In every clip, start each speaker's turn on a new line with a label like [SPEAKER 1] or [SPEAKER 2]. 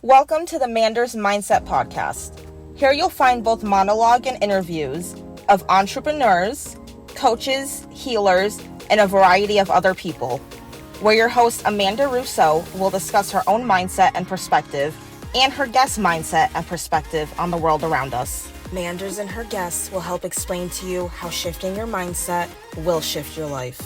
[SPEAKER 1] Welcome to the Manders Mindset podcast. Here you'll find both monologue and interviews of entrepreneurs, coaches, healers, and a variety of other people, where your host Amanda Russo will discuss her own mindset and perspective and her guest mindset and perspective on the world around us. Manders and her guests will help explain to you how shifting your mindset will shift your life.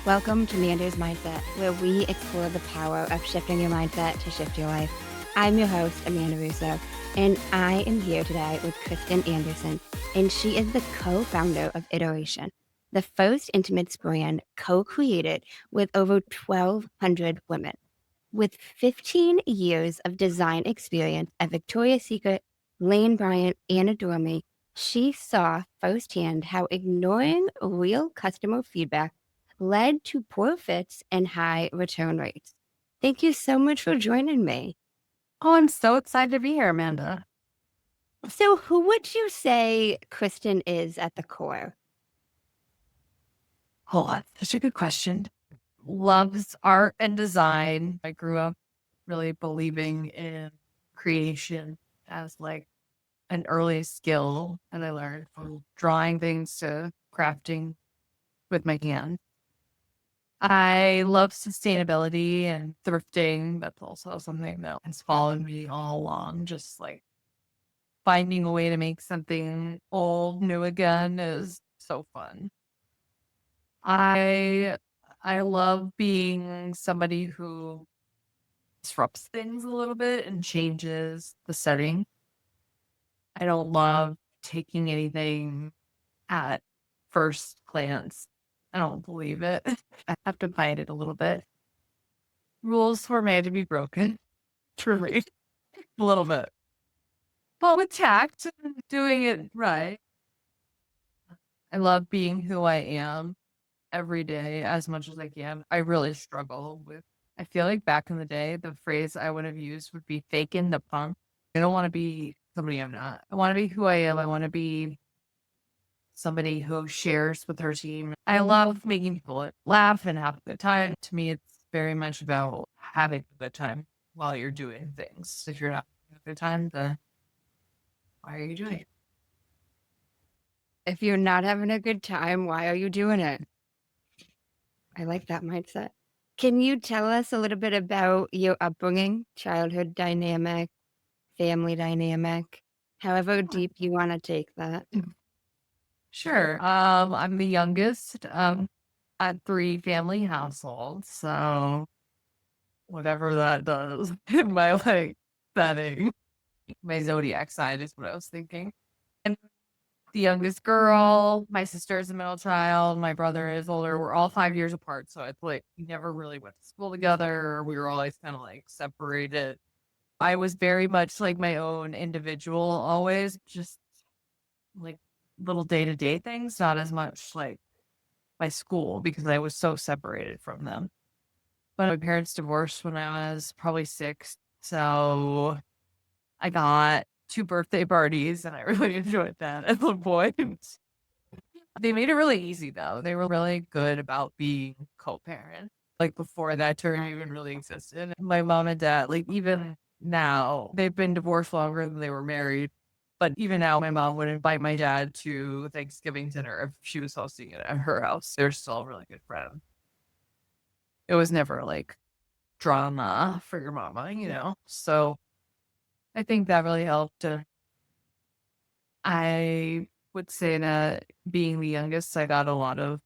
[SPEAKER 2] Welcome to Manders Mindset, where we explore the power of shifting your mindset to shift your life. I'm your host, Amanda Russo, and I am here today with Kristen Anderson, and she is the co-founder of Iteration, the first intimates brand co-created with over 1,200 women. With 15 years of design experience at Victoria's Secret, Lane Bryant, and Adore Me, she saw firsthand how ignoring real customer feedback led to poor fits and high return rates. Thank you so much for joining me.
[SPEAKER 3] Oh, I'm so excited to be here, Amanda.
[SPEAKER 2] So who would you say Kristen is at the core?
[SPEAKER 3] Oh, that's such a good question. Loves art and design. I grew up really believing in creation as like an early skill, and I learned from drawing things to crafting with my hand. I love sustainability and thrifting. That's also something that has followed me all along. Just like finding a way to make something old new again is so fun. I love being somebody who disrupts things a little bit and changes the setting. I don't love taking anything at first glance. I don't believe it. I have to fight it a little bit. Rules were made to be broken. Truly. A little bit. But with tact and doing it right. I love being who I am every day as much as I can. I really struggle with, I feel like back in the day, the phrase I would have used would be faking the punk. I don't want to be somebody I'm not. I want to be who I am. I want to be somebody who shares with her team. I love making people laugh and have a good time. To me, it's very much about having a good time while you're doing things. If you're not having a good time, then why are you doing it?
[SPEAKER 2] If you're not having a good time, why are you doing it? I like that mindset. Can you tell us a little bit about your upbringing, childhood dynamic, family dynamic, however deep you want to take that?
[SPEAKER 3] Sure. I'm the youngest at 3 family households, so whatever that does in my like setting. My zodiac sign is what I was thinking. And the youngest girl, my sister is the middle child, my brother is older. We're all 5 years apart, so it's like we never really went to school together. We were always kind of like separated. I was very much like my own individual, always just like little day-to-day things, not as much like my school because I was so separated from them. But my parents divorced when I was probably 6, so I got 2 birthday parties, and I really enjoyed that at one point. They made it really easy, though. They were really good about being co-parent. Like, before that term even really existed. My mom and dad, like, even now, they've been divorced longer than they were married. But even now, my mom would invite my dad to Thanksgiving dinner if she was hosting it at her house. They're still really good friends. It was never, like, drama for your mama, you know? So I think that really helped. I would say that being the youngest, I got a lot of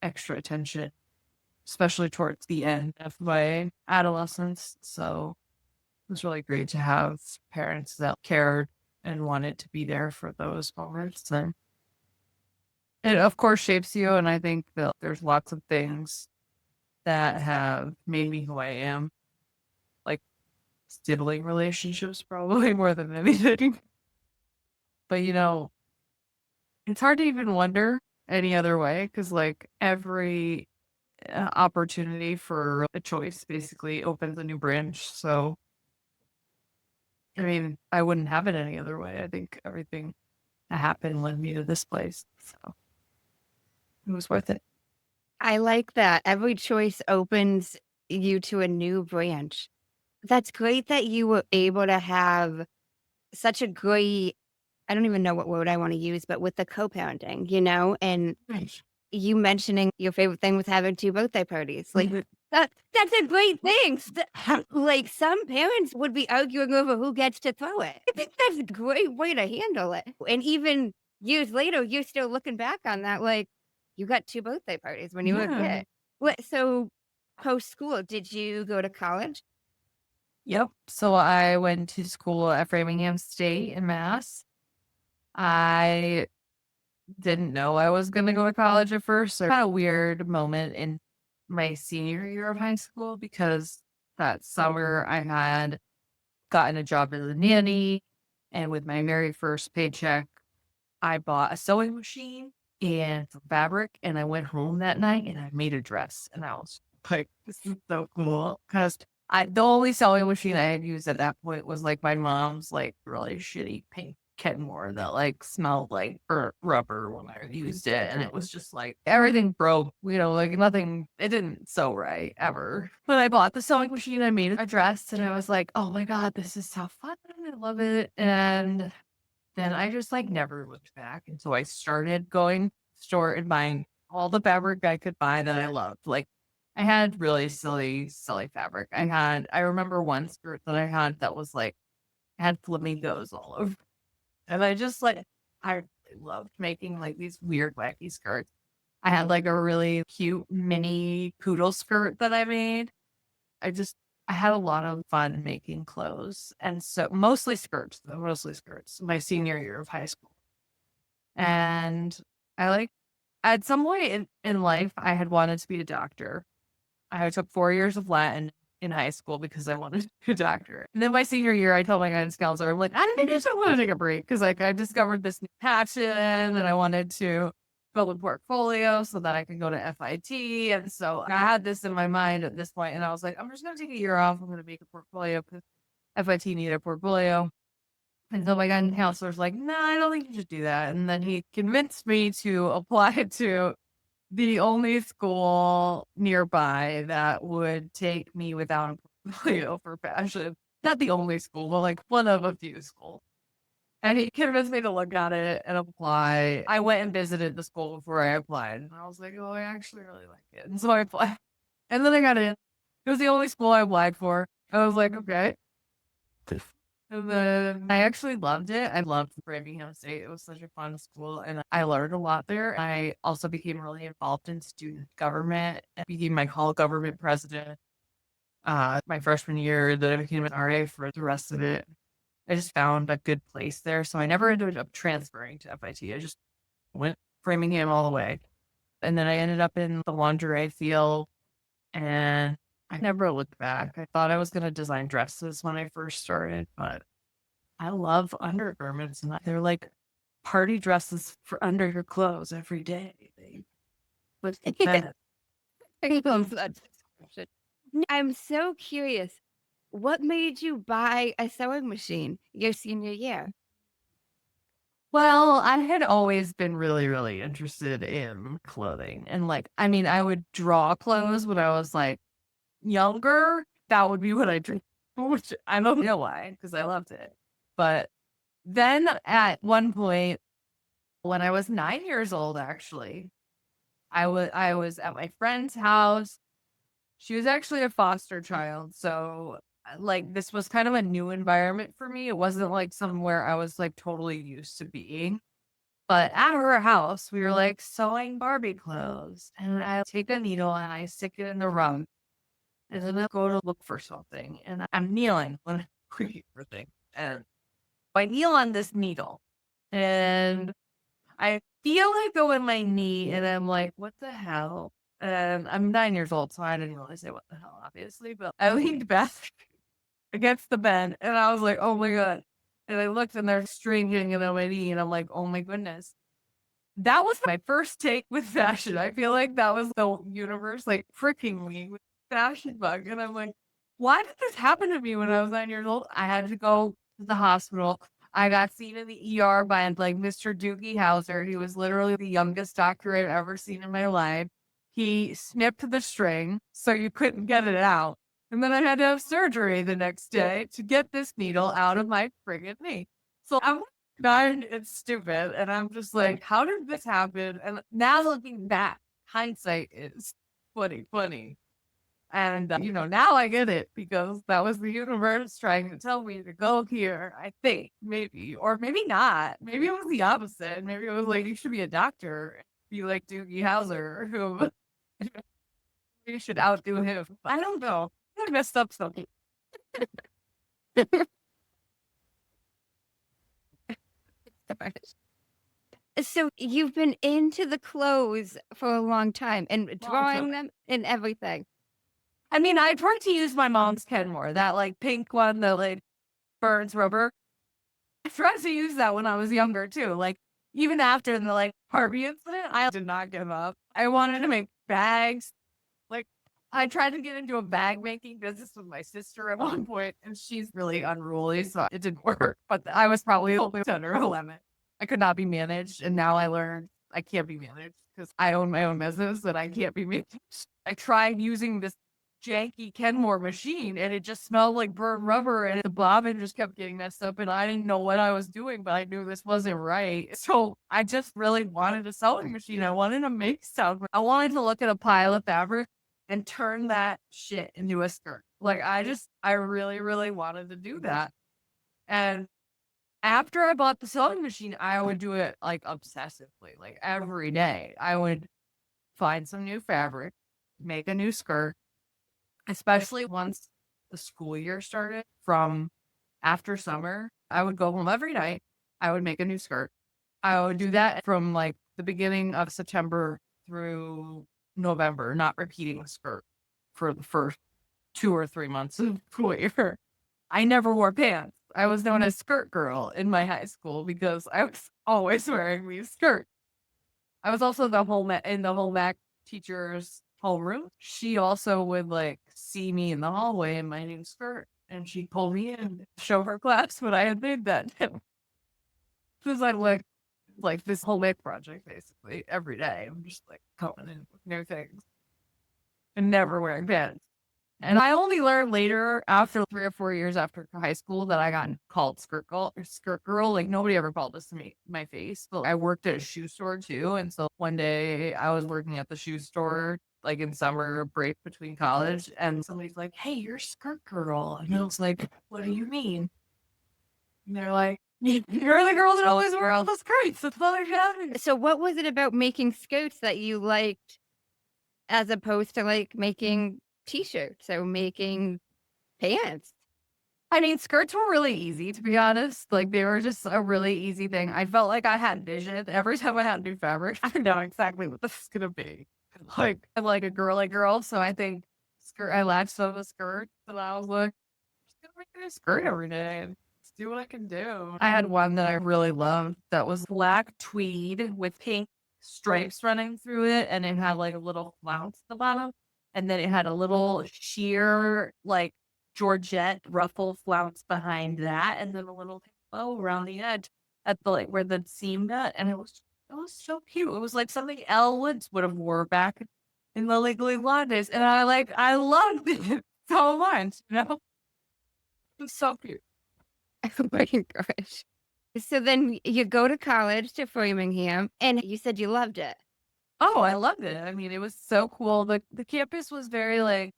[SPEAKER 3] extra attention, especially towards the end of my adolescence. So it was really great to have parents that cared and wanted to be there for those moments. And it, of course, shapes you. And I think that there's lots of things that have made me who I am, like sibling relationships, probably more than anything. But, you know, it's hard to even wonder any other way because, like, every opportunity for a choice basically opens a new branch. So, I mean, I wouldn't have it any other way. I think everything that happened led me to this place. So, it was worth it.
[SPEAKER 2] I like that. Every choice opens you to a new branch. That's great that you were able to have such a great, I don't even know what word I want to use, but with the co-parenting, and
[SPEAKER 3] Right.
[SPEAKER 2] you mentioning your favorite thing was having 2 birthday parties. Like,
[SPEAKER 3] Mhm.
[SPEAKER 2] that's a great thing. Like, some parents would be arguing over who gets to throw it. I think that's a great way to handle it. And even years later, you're still looking back on that, like, you got 2 birthday parties when you were a
[SPEAKER 3] Yeah.
[SPEAKER 2] kid. So post-school, did you go to college?
[SPEAKER 3] Yep. So I went to school at Framingham State in Mass. I didn't know I was going to go to college at first. So I had a weird moment in my senior year of high school because that summer I had gotten a job as a nanny. And with my very first paycheck, I bought a sewing machine and some fabric. And I went home that night and I made a dress. And I was like, this is so cool. Because the only sewing machine I had used at that point was like my mom's like really shitty pink Kenmore that like smelled like burnt rubber when I used it. And it was just like everything broke, like nothing, it didn't sew right ever. When I bought the sewing machine, I made a dress and I was like, oh my God, this is so fun. I love it. And then I just like never looked back. And so I started going store and buying all the fabric I could buy that I loved. Like I had really silly fabric. I remember one skirt that I had that was like had flamingos all over. And I just like I really loved making like these weird wacky skirts. I had like a really cute mini poodle skirt that I made. I just I had a lot of fun making clothes. And so mostly skirts, though, mostly skirts, my senior year of high school. And I like at some point in life I had wanted to be a doctor. I took 4 years of Latin in high school because I wanted to be a doctor. And then my senior year, I told my guidance counselor, I'm like, I just want to take a break because like I discovered this new passion and I wanted to build a portfolio so that I could go to FIT. And so I had this in my mind at this point, and I was like, I'm just going to take a year off. I'm going to make a portfolio because FIT needed a portfolio. And so my guidance counselor's like, no, I don't think you should do that. And then he convinced me to apply to the only school nearby that would take me without a portfolio for fashion. Not the only school, but like one of a few schools. And he convinced me to look at it and apply. I went and visited the school before I applied. And I was like, oh, I actually really like it. And so I applied. And then I got in. It was the only school I applied for. I was like, okay. And then I actually loved it. I loved Framingham State. It was such a fun school and I learned a lot there. I also became really involved in student government. I became my hall government president my freshman year. Then I became an RA for the rest of it. I just found a good place there. So I never ended up transferring to FIT. I just went Framingham all the way. And then I ended up in the lingerie field and I never looked back. I thought I was going to design dresses when I first started, but I love undergarments and they're like party dresses for under your clothes every day. But
[SPEAKER 2] I'm so curious. What made you buy a sewing machine your senior year?
[SPEAKER 3] well, I had always been really, really interested in clothing. And like, I mean, I would draw clothes when I was like younger. That would be what I drew, which I don't know why, because I loved it. But then at one point, when I was 9 years old, actually, I was at my friend's house. She was actually a foster child, so like this was kind of a new environment for me. It wasn't like somewhere I was like totally used to being. But at her house, we were like sewing Barbie clothes, and I take a needle and I stick it in the rug, and then I go to look for something, and I'm kneeling when I'm looking for things, and I kneel on this needle, and I feel like go in my knee and I'm like, what the hell? And I'm 9 years old, so I didn't really say what the hell, obviously, but I leaned back against the bed and I was like, oh my God. And I looked and they're stringing it on my knee and I'm like, oh my goodness. That was my first take with fashion. I feel like that was the universe like pricking me with fashion bug. And I'm like, why did this happen to me when I was 9 years old? I had to go to the hospital. I got seen in the ER by like Mr. Doogie Howser. He was literally the youngest doctor I've ever seen in my life. he snipped the string so you couldn't get it out. And then I had to have surgery the next day to get this needle out of my friggin' knee. So I'm dying, it's stupid. And I'm just like, how did this happen? And now looking back, hindsight is funny. And, now I get it because that was the universe trying to tell me to go here, I think, maybe, or maybe not. Maybe it was the opposite. Maybe it was like, you should be a doctor, be like Doogie Howser, who you should outdo him. I don't know. I messed up something.
[SPEAKER 2] So you've been into the clothes for a long time and drawing them and everything.
[SPEAKER 3] I mean, I tried to use my mom's Kenmore, that like pink one that like burns rubber. I tried to use that when I was younger too. Like even after the like Harvey incident, I did not give up. I wanted to make bags. Like I tried to get into a bag making business with my sister at one point, and she's really unruly, so it didn't work. But I was probably only 10 or 11. I could not be managed, and now I learned I can't be managed because I own my own business and I can't be managed. I tried using this janky Kenmore machine and it just smelled like burnt rubber and the bobbin just kept getting messed up and I didn't know what I was doing, but I knew this wasn't right. So I just really wanted a sewing machine. I wanted to make stuff. I wanted to look at a pile of fabric and turn that shit into a skirt. Like I really, really wanted to do that. And after I bought the sewing machine, I would do it like obsessively, like every day. I would find some new fabric, make a new skirt, especially once the school year started from after summer. I would go home every night. I would make a new skirt. I would do that from like the beginning of September through November, not repeating the skirt for the first 2 or 3 months of the school year. I never wore pants. I was known as skirt girl in my high school because I was always wearing these skirts. I was also in the home ec teacher's homeroom. She also would like see me in the hallway in my new skirt and she'd pull me in to show her class what I had made that day. Because I like this whole ec project basically every day. I'm just like coming in with new things and never wearing pants. And I only learned later, after 3 or 4 years after high school, that I got called skirt girl or skirt girl. Like nobody ever called this to me, my face. But I worked at a shoe store too. And so one day I was working at the shoe store, like in summer break between college. And somebody's like, "Hey, you're skirt girl." And I was like, "What do you mean?" And they're like, "You're the girl that always wear all the skirts. That's all you're having."
[SPEAKER 2] So what was it about making skirts that you liked as opposed to like making t-shirts or making pants?
[SPEAKER 3] I mean, skirts were really easy, to be honest. Like, they were just a really easy thing. I felt like I had vision. Every time I had new fabric, I know exactly what this is going to be. Like, I'm like a girly girl, so I think I latched on the skirt, and I was like, I'm just going to make a skirt every day and see what I can do. I had one that I really loved that was black tweed with pink stripes running through it, and it had like a little flounce at the bottom. And then it had a little sheer, like, Georgette ruffle flounce behind that, and then a little bow around the edge at the like where the seam met, and it was so cute. It was like something Elle Woods would have wore back in the Legally Blonde days, and I loved it so much. It was so cute.
[SPEAKER 2] Oh my gosh. So then you go to college to Framingham, and you said you loved it.
[SPEAKER 3] Oh, I loved it. I mean, it was so cool. The campus was very like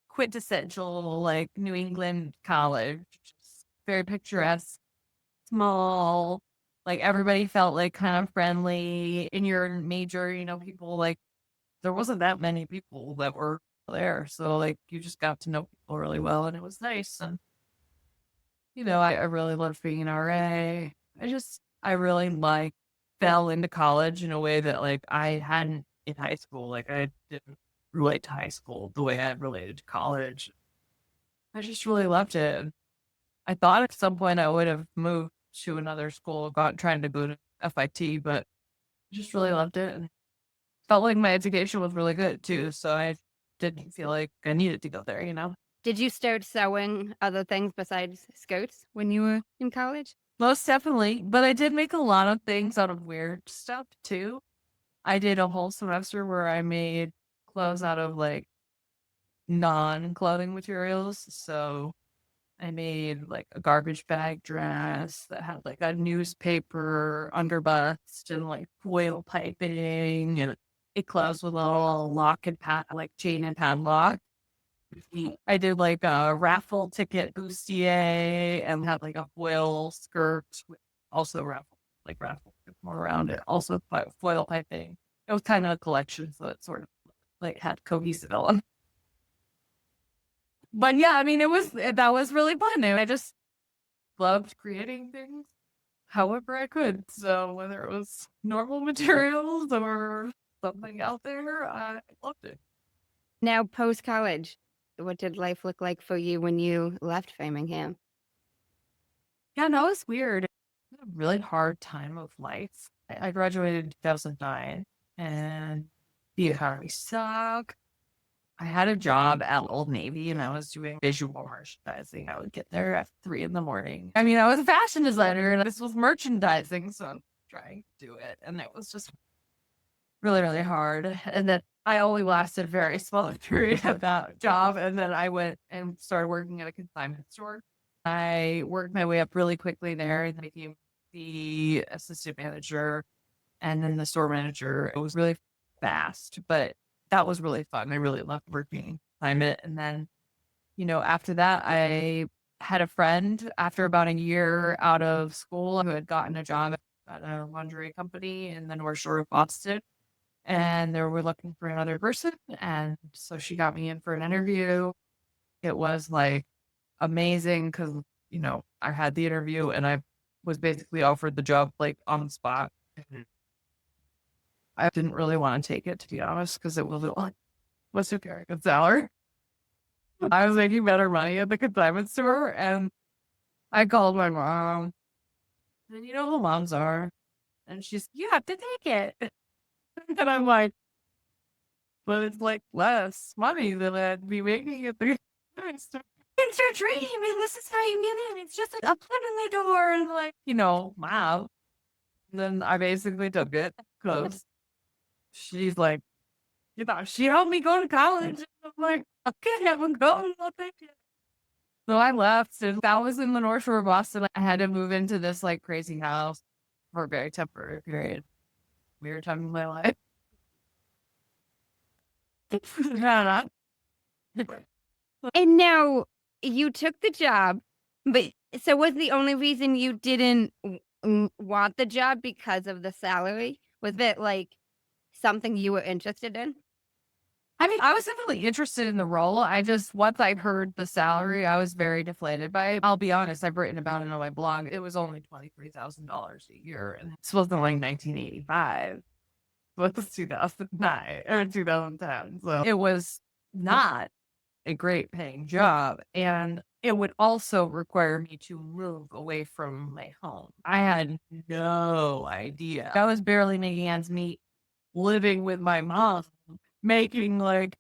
[SPEAKER 3] quintessential, like New England college, just very picturesque, small. Like everybody felt like kind of friendly. In your major, people like there wasn't that many people that were there, so like you just got to know people really well, and it was nice. And I really loved being an RA. I really fell into college in a way that like I hadn't in high school. Like I didn't relate to high school the way I related to college. I just really loved it. I thought at some point I would have moved to another school, trying to go to FIT, but I just really loved it and felt like my education was really good too. So I didn't feel like I needed to go there,
[SPEAKER 2] Did you start sewing other things besides skirts when you were in college?
[SPEAKER 3] Most definitely. But I did make a lot of things out of weird stuff too. I did a whole semester where I made clothes out of like non-clothing materials. So I made like a garbage bag dress that had like a newspaper underbust and like foil piping, and it closed with a little lock and like chain and padlock. I did like a raffle ticket bustier and had like a foil skirt, with also raffle more around it. Also foil piping. It was kind of a collection, so it sort of like had cohesive element. But yeah, I mean, that was really fun. And I just loved creating things however I could. So whether it was normal materials or something out there, I loved it.
[SPEAKER 2] Now, post-college, what did life look like for you when you left Framingham?
[SPEAKER 3] Yeah, no, it's weird. It was a really hard time of life. I graduated in 2009 and the economy sucked. I had a job at Old Navy and I was doing visual merchandising. I would get there at 3 a.m. I mean, I was a fashion designer and this was merchandising, so I'm trying to do it. And it was just really, really hard. And then I only lasted a very small period of that job. And then I went and started working at a consignment store. I worked my way up really quickly there and became the assistant manager and then the store manager. It was really fast, but that was really fun. I really loved working consignment. And then, after that, I had a friend after about a year out of school who had gotten a job at a lingerie company in the North Shore of Boston. And they were looking for another person. And so she got me in for an interview. It was like amazing because, I had the interview and I was basically offered the job like on the spot. I didn't really want to take it, to be honest, because it was like, what's your very good salary? I was making better money at the consignment store, and I called my mom. And you know who moms are? And she's, you have to take it. And I'm like, but it's like less money than I'd be making at the consignment store. It's your dream, and this is how you get in. It's just like a foot in the door, and like, mom. And then I basically took it because she's like, she helped me go to college. I'm like, okay, I'm going. I'll take it. So I left, and that was in the North Shore of Boston. I had to move into this like crazy house for a very temporary period. Weird time in my life.
[SPEAKER 2] And now you took the job, but so was the only reason you didn't want the job because of the salary? Was it like something you were interested in?
[SPEAKER 3] I mean, I was definitely interested in the role. Once I heard the salary, I was very deflated by it. I'll be honest, I've written about it on my blog. It was only $23,000 a year. And this wasn't like 1985. It was 2009 or 2010. So it was not a great paying job. And it would also require me to move away from my home. I had no idea. I was barely making ends meet living with my mom, making like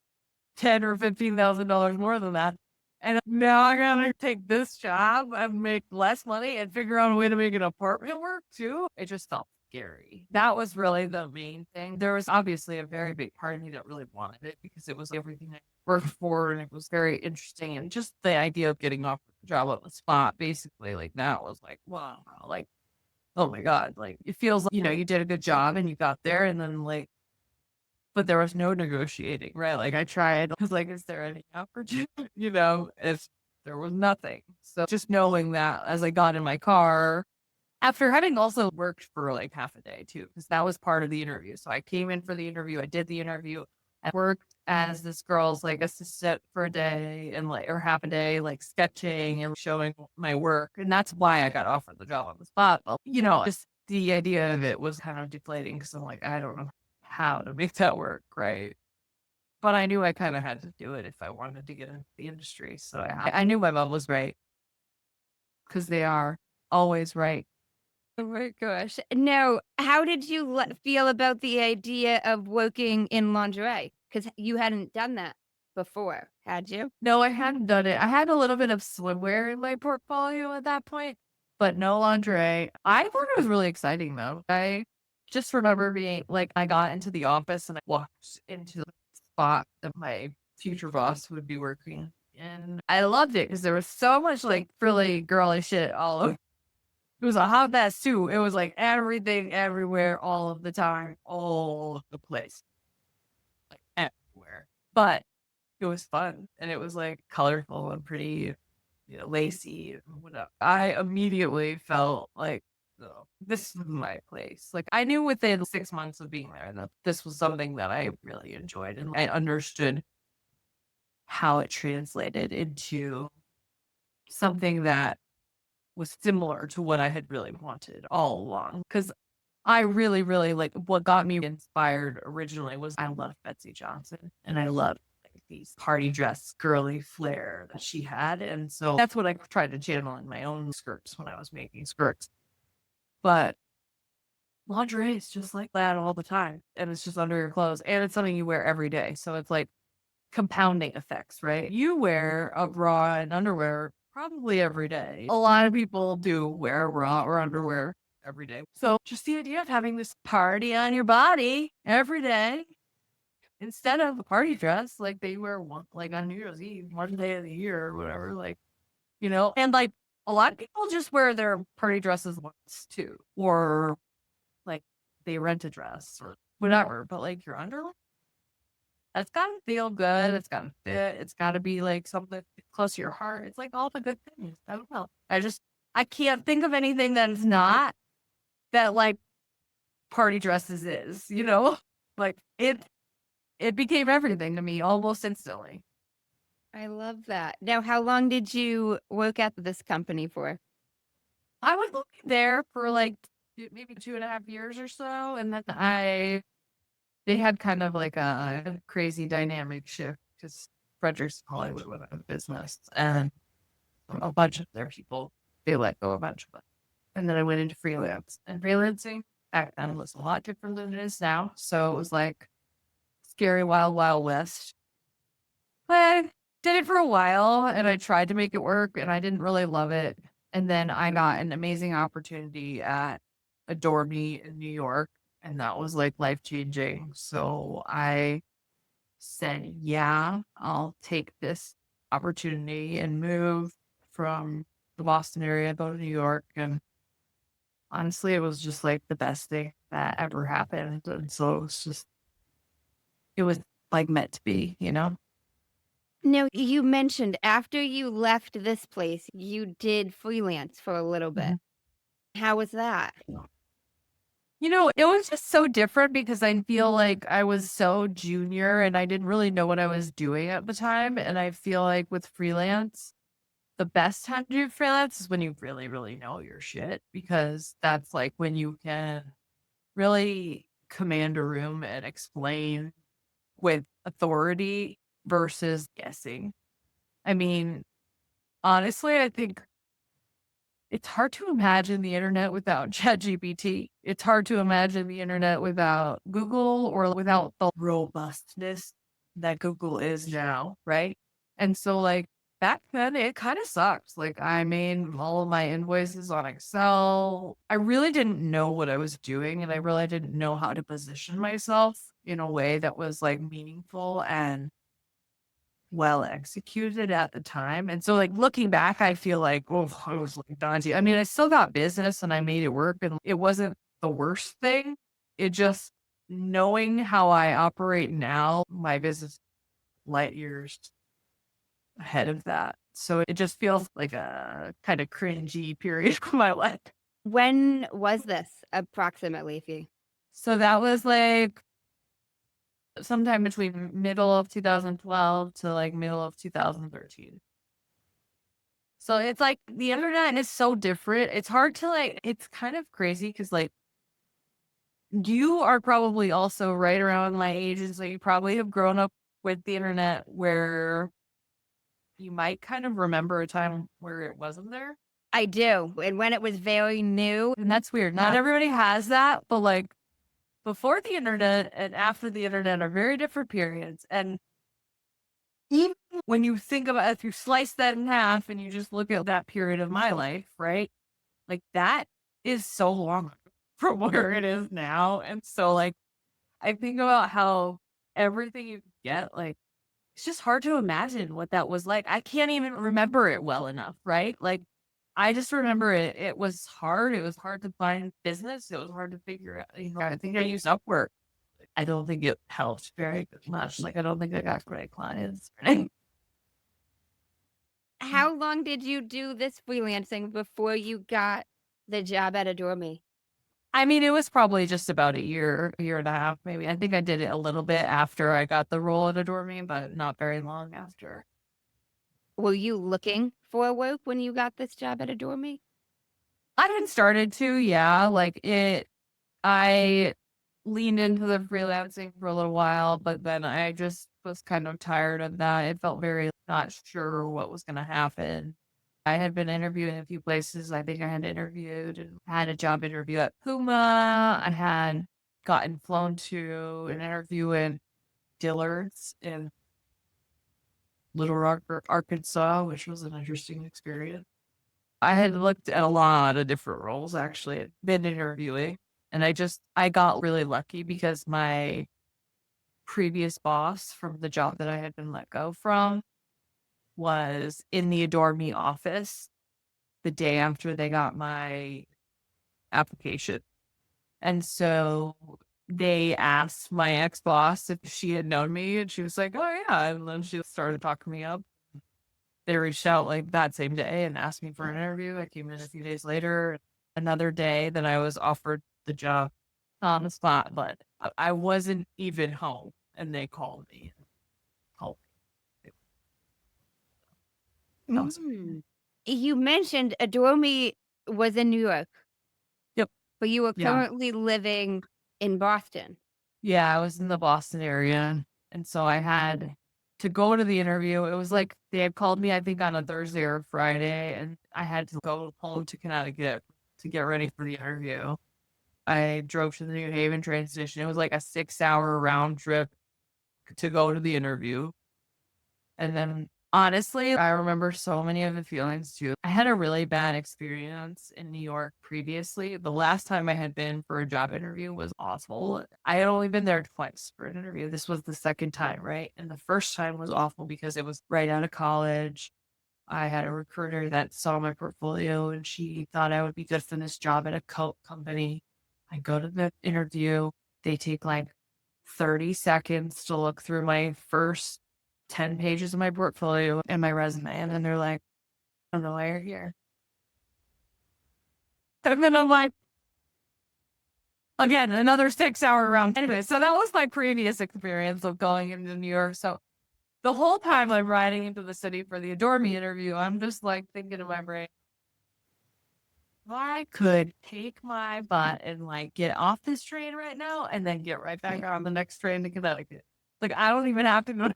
[SPEAKER 3] $10,000 or $15,000 more than that. And now I gotta take this job and make less money and figure out a way to make an apartment work too. It just felt scary. That was really the main thing. There was obviously a very big part of me that really wanted it because it was everything I worked for and it was very interesting. And just the idea of getting off the job on the spot, basically, like that was like, wow, like, oh my God, like it feels like, you did a good job and you got there and then like, but there was no negotiating, right? Like I tried, I was like, is there any opportunity? If there was nothing. So just knowing that as I got in my car, after having also worked for like half a day too, because that was part of the interview. So I came in for the interview, I did the interview, and worked as this girl's like assistant for a day and like, or half a day, like sketching and showing my work. And that's why I got offered the job on the spot. But, just the idea of it was kind of deflating because I'm like, I don't know how to make that work, right? But I knew I kind of had to do it if I wanted to get into the industry. So I knew my mom was right because they are always right.
[SPEAKER 2] Oh my gosh. Now, how did you feel about the idea of working in lingerie? Because you hadn't done that before, had you?
[SPEAKER 3] No, I hadn't done it. I had a little bit of swimwear in my portfolio at that point, but no lingerie. I thought it was really exciting though. I just remember being like, I got into the office and I walked into spot that my future boss would be working. And I loved it because there was so much like frilly girly shit all over. It was a hot mess too. It was like everything, everywhere, all of the time, all of the place, like everywhere. But it was fun and it was like colorful and pretty, lacy and whatnot. I immediately felt like, oh, this is my place. Like I knew within 6 months of being there that this was something that I really enjoyed and I understood how it translated into something that was similar to what I had really wanted all along. Because I really, really like what got me inspired originally was I loved Betsy Johnson and I loved like, these party dress girly flair that she had. And so that's what I tried to channel in my own skirts when I was making skirts. But lingerie is just like that all the time. And it's just under your clothes. And it's something you wear every day. So it's like compounding effects, right? You wear a bra and underwear probably every day. A lot of people do wear a bra or underwear every day. So just the idea of having this party on your body every day instead of a party dress like they wear one like on New Year's Eve, one day of the year or whatever, like, and like a lot of people just wear their party dresses once too, or like they rent a dress or whatever, but like your underwear, that's gotta feel good. It's gotta fit. It's gotta be like something close to your heart. It's like all the good things. I don't know. I can't think of anything that is not that like party dresses is, like it became everything to me almost instantly.
[SPEAKER 2] I love that. Now, how long did you work at this company for?
[SPEAKER 3] I was looking there for like maybe 2.5 years or so. And then they had kind of like a crazy dynamic shift because Frederick's Hollywood went out of business and a bunch of their people, they let go a bunch of them. And then I went into freelance, and freelancing back then was a lot different than it is now. So it was like scary, wild, wild west. But I did it for a while and I tried to make it work and I didn't really love it. And then I got an amazing opportunity at Adore Me in New York. And that was like life changing. So I said, yeah, I'll take this opportunity and move from the Boston area, go to New York. And honestly, it was just like the best thing that ever happened. And so it was like meant to be,
[SPEAKER 2] Now, you mentioned after you left this place, you did freelance for a little bit.
[SPEAKER 3] Mhm.
[SPEAKER 2] How was that?
[SPEAKER 3] It was just so different because I feel like I was so junior and I didn't really know what I was doing at the time. And I feel like with freelance, the best time to do freelance is when you really, really know your shit because that's like when you can really command a room and explain with authority versus guessing. I mean, honestly, I think it's hard to imagine the internet without ChatGPT. It's hard to imagine the internet without Google or without the robustness that Google is now, right? And so, like, back then, it kind of sucks. Like, I made all of my invoices on Excel. I really didn't know what I was doing, and I really didn't know how to position myself in a way that was like meaningful and well executed at the time. And so like looking back, I feel like, oh, it was like daunting. I mean, I still got business and I made it work and it wasn't the worst thing. It just knowing how I operate now, my business light years ahead of that. So it just feels like a kind of cringy period of my life.
[SPEAKER 2] When was this approximately? If you
[SPEAKER 3] So that was like sometime between middle of 2012 to like middle of 2013. So it's like the internet is so different. It's hard to like, it's kind of crazy because like you are probably also right around my age. And so you probably have grown up with the internet where you might kind of remember a time where it wasn't there.
[SPEAKER 2] I do, and when it was very new,
[SPEAKER 3] And that's weird. Not everybody has that, but like before the internet and after the internet are very different periods. And even when you think about if you slice that in half and you just look at that period of my life, right? Like that is so long from where it is now. And so like I think about how everything you get. Like, it's just hard to imagine what that was like. I can't even remember it well enough, right? Like, I just remember it. It was hard. It was hard to find business. It was hard to figure out. I think I used Upwork. I don't think it helped very much. Like, I don't think I got great clients.
[SPEAKER 2] How long did you do this freelancing before you got the job at Adore Me?
[SPEAKER 3] I mean, it was probably just about a year and a half, maybe. I think I did it a little bit after I got the role at Adore Me, but not very long after.
[SPEAKER 2] Were you looking for work when you got this job at Adore Me?
[SPEAKER 3] I had started to, yeah. I leaned into the freelancing for a little while, but then I just was kind of tired of that. It felt very not sure what was going to happen. I had been interviewing a few places. I think I had interviewed and had a job interview at Puma. I had gotten flown to an interview in Dillard's in Little Rock, Arkansas, which was an interesting experience. I had looked at a lot of different roles, actually, I'd been interviewing, and I got really lucky because my previous boss from the job that I had been let go from was in the Adore Me office the day after they got my application. And so they asked my ex-boss if she had known me, and she was like, oh, yeah. And then she started talking me up. They reached out like that same day and asked me for an interview. I came in a few days later, another day that I was offered the job on the spot, but I wasn't even home and they called me. Called me. That was
[SPEAKER 2] You mentioned Adore Me was in New York.
[SPEAKER 3] Yep.
[SPEAKER 2] But you were
[SPEAKER 3] Yeah.
[SPEAKER 2] currently living in Boston.
[SPEAKER 3] Yeah, I was in the Boston area. And so I had to go to the interview. It was like they had called me, I think, on a Thursday or Friday, and I had to go home to Connecticut to get ready for the interview. I drove to the New Haven train station. It was like a 6-hour round trip to go to the interview. And then honestly, I remember so many of the feelings too. I had a really bad experience in New York previously. The last time I had been for a job interview was awful. I had only been there twice for an interview. This was the second time, right? And the first time was awful because it was right out of college. I had a recruiter that saw my portfolio and she thought I would be good for this job at a coat company. I go to the interview. They take like 30 seconds to look through my first 10 pages of my portfolio and my resume. And then they're like, I don't know why you're here. And then I'm like, again, another 6-hour round. Anyway, so that was my previous experience of going into New York. So the whole time I'm riding into the city for the Adore Me interview, I'm just like thinking in my brain, if I could take my butt and like get off this train right now and then get right back on the next train to Connecticut. Like, I don't even have to go.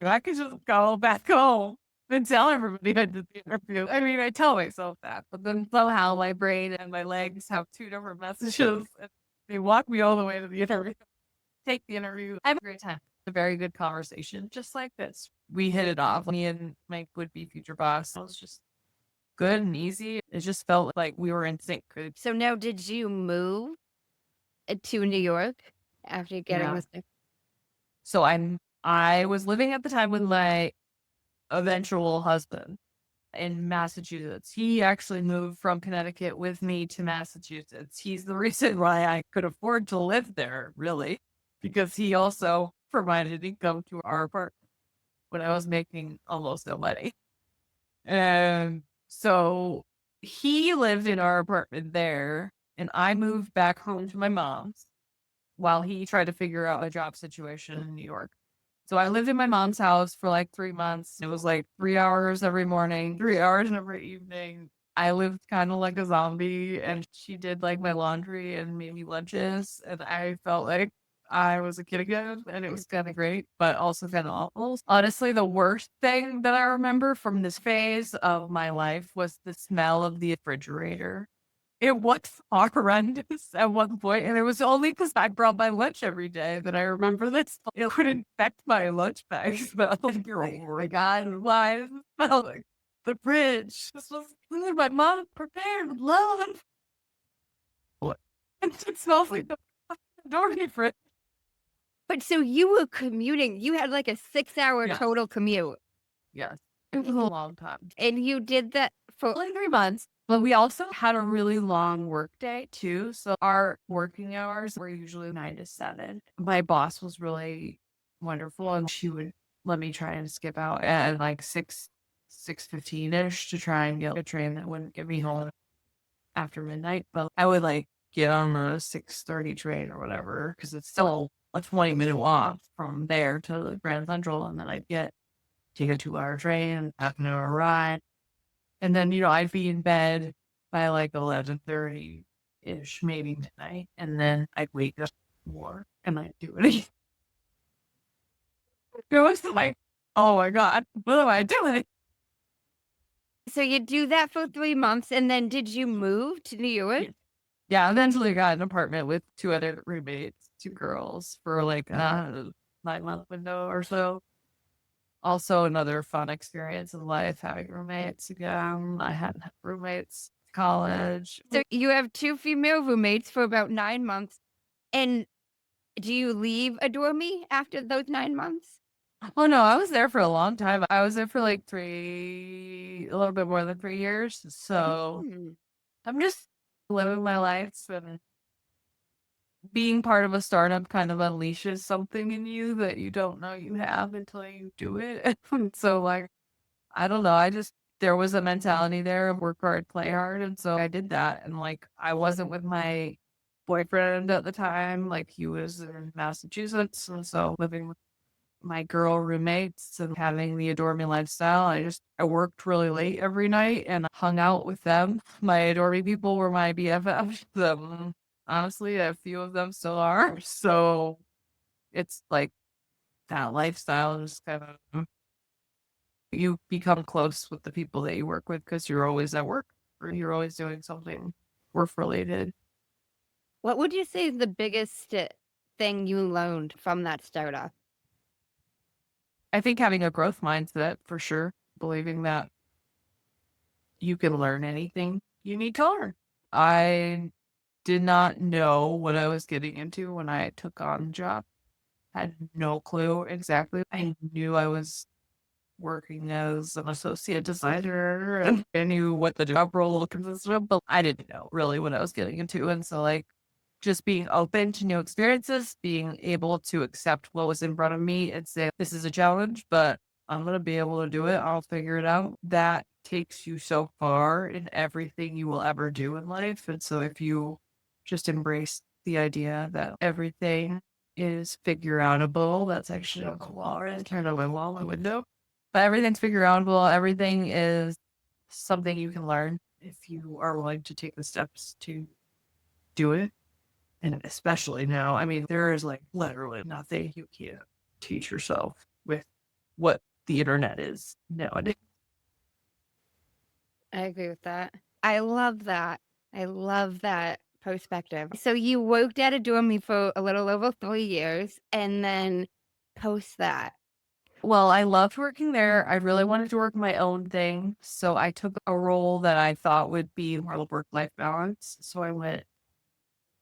[SPEAKER 3] I could just go back home and tell everybody I did the interview. I mean, I tell myself that, but then somehow my brain and my legs have two different messages. And they walk me all the way to the interview, take the interview. I have a great time. A very good conversation, just like this. We hit it off. Me and my would-be future boss. It was just good and easy. It just felt like we were in sync.
[SPEAKER 2] So now did you move to New York after getting this?
[SPEAKER 3] So I was living at the time with my eventual husband in Massachusetts. He actually moved from Connecticut with me to Massachusetts. He's the reason why I could afford to live there, really, because he also provided income to our apartment when I was making almost no money. And so he lived in our apartment there, and I moved back home to my mom's while he tried to figure out a job situation in New York. So I lived in my mom's house for like 3 months. It was like 3 hours every morning, 3 hours every evening. I lived kind of like a zombie, and she did like my laundry and made me lunches. And I felt like I was a kid again, and it was kind of great, but also kind of awful. Honestly, the worst thing that I remember from this phase of my life was the smell of the refrigerator. It was horrendous at one point, and it was only because I brought my lunch every day that I remember this. It would infect my lunch bag. Smell like, oh my God, why does it smell like the fridge? This was food my mom prepared with love. What? It smells like the door fridge.
[SPEAKER 2] But so you were commuting. You had like a 6-hour
[SPEAKER 3] Yes.
[SPEAKER 2] total commute,
[SPEAKER 3] Yes. It was a long time.
[SPEAKER 2] and you did that for
[SPEAKER 3] Like 3 months. But we also had a really long work day too. So our working hours were usually 9 to 7. My boss was really wonderful and she would let me try and skip out at like 6:15 ish to try and get a train that wouldn't get me home after midnight. But I would like get on the 6:30 train or whatever because it's still a 20-minute walk from there to the Grand Central. And then I'd take a 2-hour train, half an hour ride. And then, I'd be in bed by like 11:30-ish, maybe midnight. And then I'd wake up more and I'd do it again. It was like, oh my God, what am I doing?
[SPEAKER 2] so you do that for 3 months, and then did you move to New York?
[SPEAKER 3] Yeah, eventually got an apartment with 2 other roommates, 2 girls, for like a 9-month window or so. Also, another fun experience in life, having roommates again. I hadn't had roommates in college.
[SPEAKER 2] So you have 2 female roommates for about 9 months, and do you leave Adore Me after those 9 months?
[SPEAKER 3] Oh no, I was there for a long time. I was there for like a little bit more than 3 years. So
[SPEAKER 2] Hmm.
[SPEAKER 3] I'm just living my life, and being part of a startup kind of unleashes something in you that you don't know you have until you do it. So like, I don't know. There was a mentality there of work hard, play hard. And so I did that. And like, I wasn't with my boyfriend at the time. Like, he was in Massachusetts. And so living with my girl roommates and having the Adore Me lifestyle, I worked really late every night and hung out with them. My Adore Me people were my BFFs. Honestly, a few of them still are. So it's like that lifestyle is kind of, you become close with the people that you work with because you're always at work or you're always doing something work related.
[SPEAKER 2] What would you say is the biggest thing you learned from that startup?
[SPEAKER 3] I think having a growth mindset for sure, believing that you can learn anything you need to learn. I did not know what I was getting into when I took on the job. Had no clue exactly. I knew I was working as an associate designer and I knew what the job role consisted of, but I didn't know really what I was getting into. And so like just being open to new experiences, being able to accept what was in front of me and say, this is a challenge, but I'm going to be able to do it. I'll figure it out. That takes you so far in everything you will ever do in life. And so if you just embrace the idea that everything is figure outable, that's actually a wall, right? Turn on my window. But everything's figure outable. Everything is something you can learn if you are willing to take the steps to do it. And especially now, I mean, there is like literally nothing you can't teach yourself with what the internet is nowadays.
[SPEAKER 2] I agree with that. I love that. I love that perspective. So you worked at Adore Me for a little over 3 years, and then post that.
[SPEAKER 3] Well, I loved working there. I really wanted to work my own thing. So I took a role that I thought would be more work-life balance. So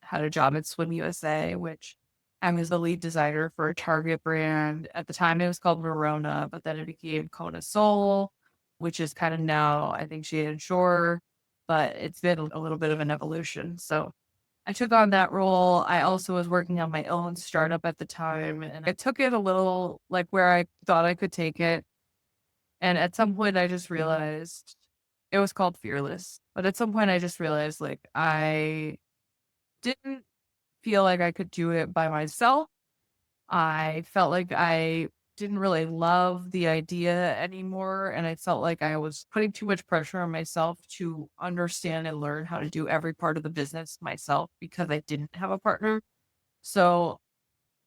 [SPEAKER 3] had a job at Swim USA, which I was the lead designer for a Target brand. At the time, it was called Verona, but then it became Kona Soul, which is kind of now, I think, Shade and Shore, but it's been a little bit of an evolution. So I took on that role. I also was working on my own startup at the time, and I took it a little like where I thought I could take it. And at some point, I just realized it was called Fearless. But at some point, I just realized like I didn't feel like I could do it by myself. I felt like I didn't really love the idea anymore. And I felt like I was putting too much pressure on myself to understand and learn how to do every part of the business myself because I didn't have a partner. So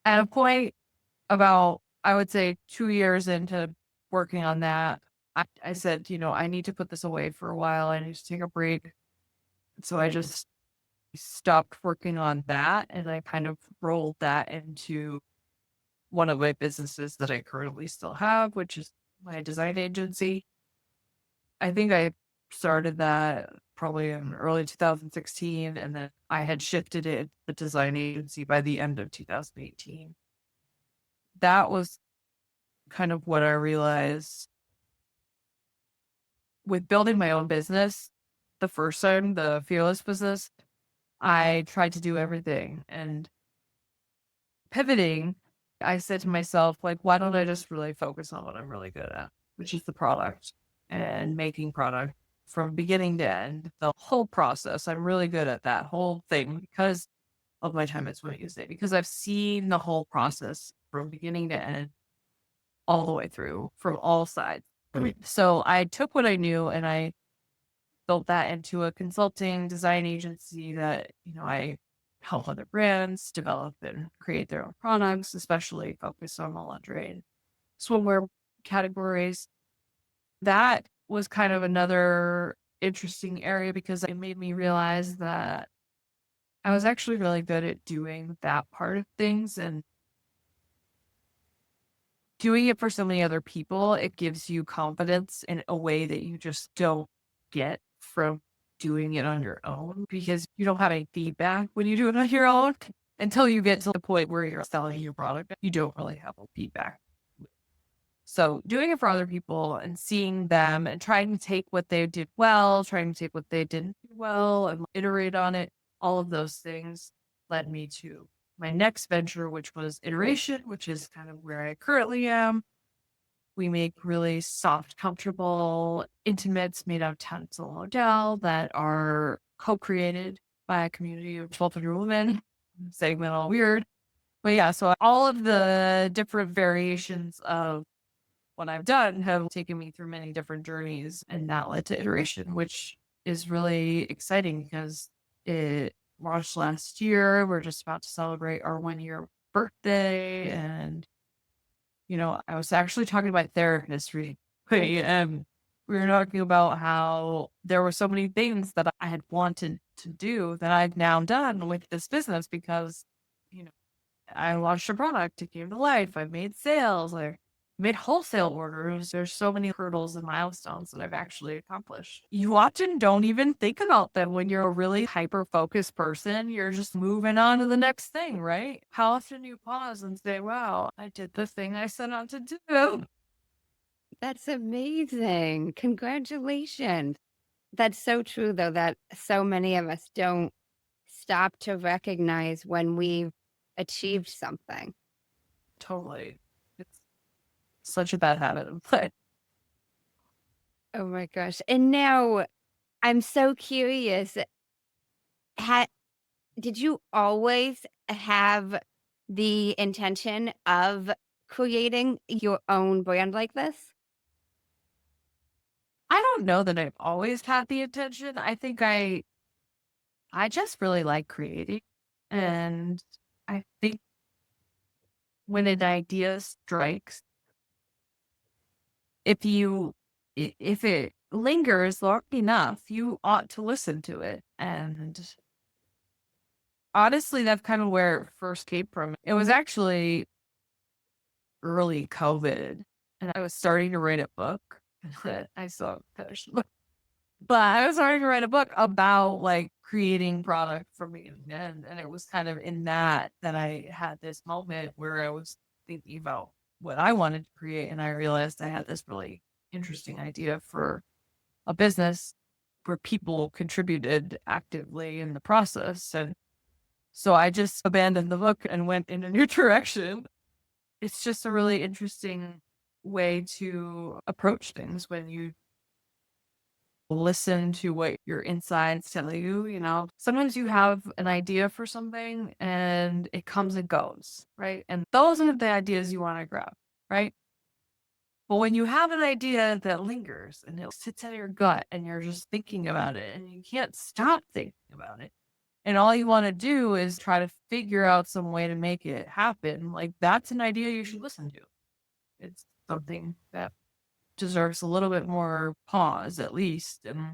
[SPEAKER 3] at a point about, I would say 2 years into working on that, I said, I need to put this away for a while. I need to take a break. So I just stopped working on that and I kind of rolled that into one of my businesses that I currently still have, which is my design agency. I think I started that probably in early 2016, and then I had shifted it to the design agency by the end of 2018. that was kind of what I realized with building my own business. The first time, the Fearless business, I tried to do everything, and pivoting, I said to myself, like, why don't I just really focus on what I'm really good at, which is the product and making product from beginning to end, the whole process. I'm really good at that whole thing because of my time at Swim USA, because I've seen the whole process from beginning to end, all the way through from all sides. So I took what I knew and I built that into a consulting design agency that, I help other brands develop and create their own products, especially focused on the lingerie and swimwear categories. That was kind of another interesting area because it made me realize that I was actually really good at doing that part of things, and doing it for so many other people. It gives you confidence in a way that you just don't get from doing it on your own, because you don't have any feedback when you do it on your own until you get to the point where you're selling your product. You don't really have a feedback. So doing it for other people and seeing them and trying to take what they did well, trying to take what they didn't do well and iterate on it, all of those things led me to my next venture, which was Iteration, which is kind of where I currently am. We make really soft, comfortable intimates made out of tencel modal that are co-created by a community of 1,200 women. I'm saying that all weird. But yeah, so all of the different variations of what I've done have taken me through many different journeys, and that led to Iteration, which is really exciting because it launched last year. We're just about to celebrate our 1 year birthday. And, I was actually talking to my therapist recently, and we were talking about how there were so many things that I had wanted to do that I've now done with this business because, you know, I launched a product, it came to life, I made sales, I made wholesale orders. There's so many hurdles and milestones that I've actually accomplished. You often don't even think about them when you're a really hyper-focused person. You're just moving on to the next thing, right? How often do you pause and say, wow, I did the thing I set out to do?
[SPEAKER 2] That's amazing. Congratulations. That's so true, though, that so many of us don't stop to recognize when we've achieved something.
[SPEAKER 3] Totally. It's such a bad habit of play.
[SPEAKER 2] Oh my gosh. And now I'm so curious. Ha- did you always have the intention of creating your own brand like this?
[SPEAKER 3] I don't know that I've always had the intention. I think I just really like creating. And I think when an idea strikes, if it lingers long enough, you ought to listen to it. And honestly, that's kind of where it first came from. It was actually early COVID, and I was starting to write a book. I still haven't finished the book. But I was starting to write a book about like creating product for me. And it was kind of in that I had this moment where I was thinking about what I wanted to create. And I realized I had this really interesting idea for a business where people contributed actively in the process. And so I just abandoned the book and went in a new direction. It's just a really interesting way to approach things when you listen to what your insides tell you. Sometimes you have an idea for something and it comes and goes, right? And those are the ideas you want to grab, right? But when you have an idea that lingers and it sits in your gut and you're just thinking about it and you can't stop thinking about it, and all you want to do is try to figure out some way to make it happen, like that's an idea you should listen to. It's something that deserves a little bit more pause, at least. And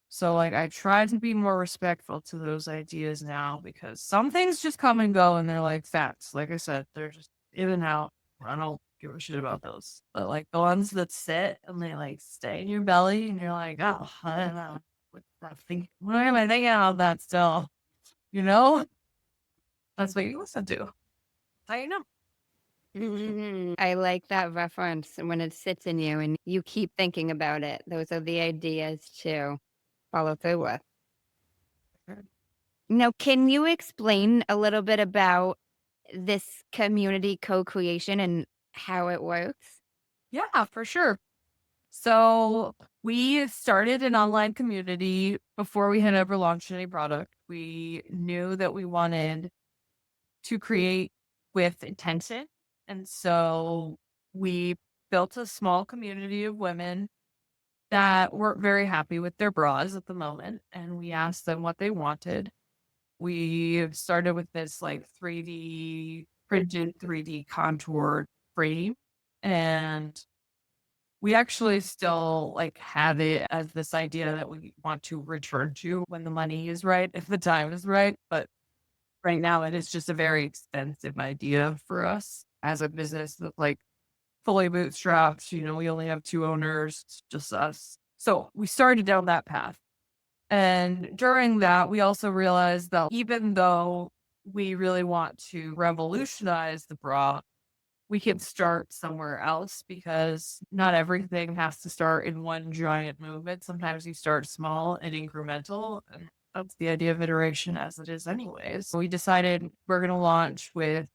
[SPEAKER 3] so, like, I try to be more respectful to those ideas now because some things just come and go and they're like facts. Like I said, they're just in and out. I don't give a shit about those. But, like, the ones that sit and they, like, stay in your belly and you're like, oh, I don't know. What am I thinking about that still? You know? That's what you listen to. How you know?
[SPEAKER 2] I like that reference when it sits in you and you keep thinking about it. Those are the ideas to follow through with. Now, can you explain a little bit about this community co-creation and how it works?
[SPEAKER 3] Yeah, for sure. So we started an online community before we had ever launched any product. We knew that we wanted to create with intention. And so we built a small community of women that weren't very happy with their bras at the moment. And we asked them what they wanted. We started with this like 3D printed 3D contoured frame. And we actually still like have it as this idea that we want to return to when the money is right, if the time is right. But right now it is just a very expensive idea for us as a business that like fully bootstrapped. We only have two owners, it's just us. So we started down that path. And during that, we also realized that even though we really want to revolutionize the bra, we can start somewhere else because not everything has to start in one giant movement. Sometimes you start small and incremental, and that's the idea of iteration as it is anyways. So we decided we're going to launch with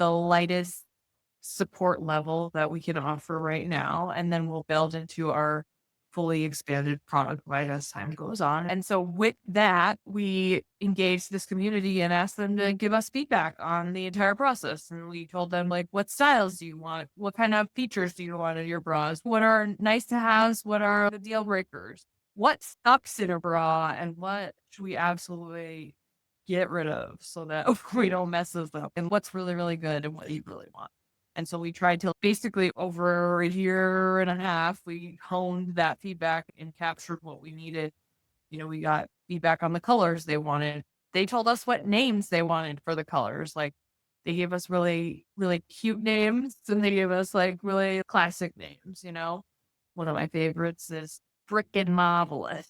[SPEAKER 3] the lightest support level that we can offer right now, and then we'll build into our fully expanded product line as time goes on. And so with that, we engaged this community and asked them to give us feedback on the entire process. And we told them like, what styles do you want? What kind of features do you want in your bras? What are nice to haves? What are the deal breakers? What sucks in a bra and what should we absolutely get rid of so that we don't mess this up? And what's really, really good and what you really want. And so we tried to basically over a year and a half, we honed that feedback and captured what we needed. We got feedback on the colors they wanted. They told us what names they wanted for the colors. Like they gave us really, really cute names and they gave us like really classic names. One of my favorites is Frickin' Marvelous.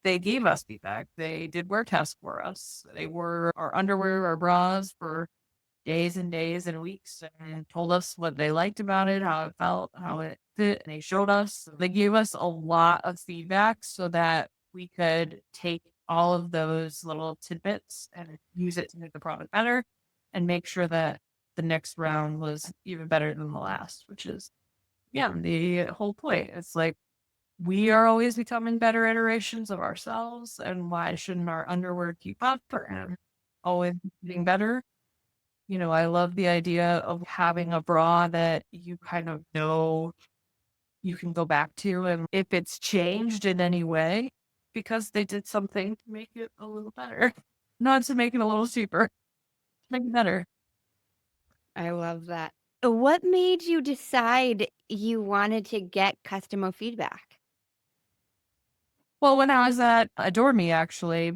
[SPEAKER 3] They gave us feedback. They did wear tests for us. They wore our underwear, our bras for days and days and weeks and told us what they liked about it, how it felt, how it fit. And they showed us, they gave us a lot of feedback so that we could take all of those little tidbits and use it to make the product better and make sure that the next round was even better than the last, which is, yeah, the whole point. It's like, we are always becoming better iterations of ourselves. And why shouldn't our underwear keep up and always getting better? I love the idea of having a bra that you kind of know you can go back to. And if it's changed in any way, because they did something to make it a little better, not to make it a little cheaper, make it better.
[SPEAKER 2] I love that. What made you decide you wanted to get customer feedback?
[SPEAKER 3] Well, when I was at Adore Me, actually,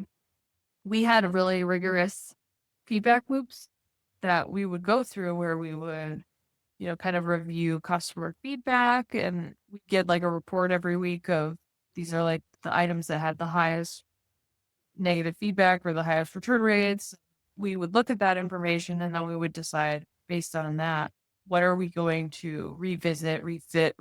[SPEAKER 3] we had really rigorous feedback loops that we would go through where we would kind of review customer feedback and we get like a report every week of these are like the items that had the highest negative feedback or the highest return rates. We would look at that information and then we would decide based on that, what are we going to revisit, refit,